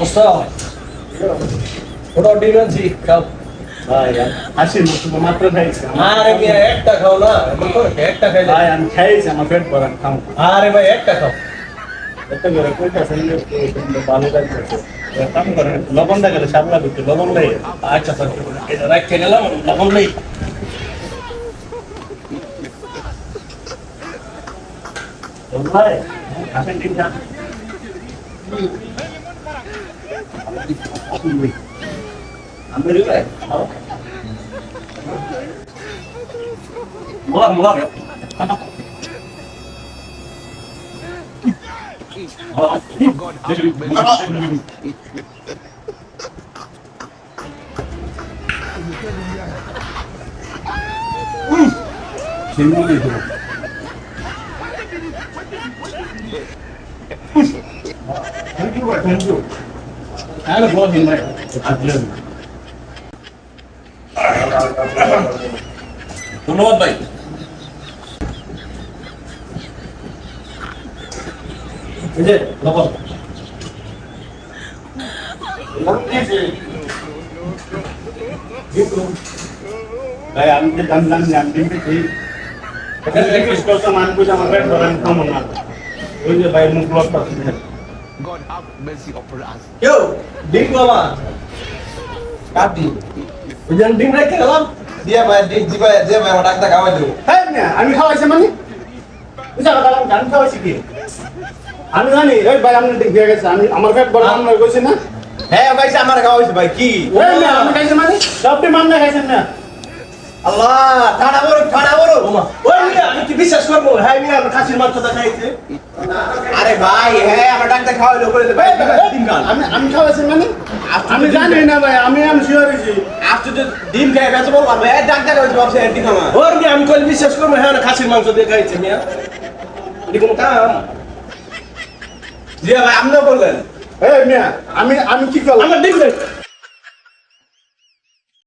বুঝছো ওটা ডিম আনছি খাও ভাই হাসির মতো মাত্র খাইছি আরে মিয়া একটা খাও না এমন করে একটা খাইলে ভাই আমি খাইছি আমার পেট ভরান খাও আরে ভাই একটা খাও এত করে কইতাছেন যে ভালো লাগছে কাম করেন লবণ দা গেলে সাবলা বিটু লবণ দেই আচ্ছা স্যার এটা রাখতে গেলাম লবণ নেই ভাই আসেন ঠিক আছে আমি রে মুলাক মুলাক সিমুলি তো থ্যাংক ইউ ভাই থ্যাংক ইউ হ্যালো ব্লগ ইন ভাই ধন্যবাদ ভাই এই যে লবণ ভাই আমি যে জানলাম যে আমি দিতেছি এটা রিকোয়েস্ট করতাম আমি বুঝে আমার পেট ভরান খাবো না ওই যে ভাই মুখ ব্লক করতে God have mercy upon us. কেউ ডিম বাবা কাটি ওই যে ডিম রেখে গেলাম দিয়ে ভাই ডিম দিবা যে ভাই আমার ডাক্তার খাওয়াই দেবো হ্যাঁ না আমি খাওয়াইছি মানে বুঝা কথা আমি খাওয়াইছি কি আমি জানি এই ভাই আপনি ঠিক দিয়ে গেছে আমি আমার পেট ভরান আমরা কইছি না হ্যাঁ ভাই আমার খাওয়াইছে ভাই কি ওই না আমি খাইছি মানে সবটি মামলা খাইছেন না আল্লাহ ঠাড়া বড় ওই মিয়া আমি কি বিশ্বাস করবো হ্যাঁ মিয়া আমার খাসির মাংস খাইছে আরে ভাই হ্যাঁ আমার ডাক্তার খাওয়াইলো করে দে ভাই ডিম খান আমি খাওয়াইছি মানে আমি জানি না ভাই আমি শিওর হইছি আজ তো ডিম খাই বেঁচে বলবো ভাই ডাক্তার খাওয়াইছে ভাবছে ডিম খাওয়া ওর মিয়া আমি কই বিশ্বাস করবো হ্যাঁ খাসির মাংস দিয়ে খাইছে মিয়া এটি কোনো কাম জি ভাই আপনিও বললেন এই মিয়া আমি কি করলাম আমার ডিম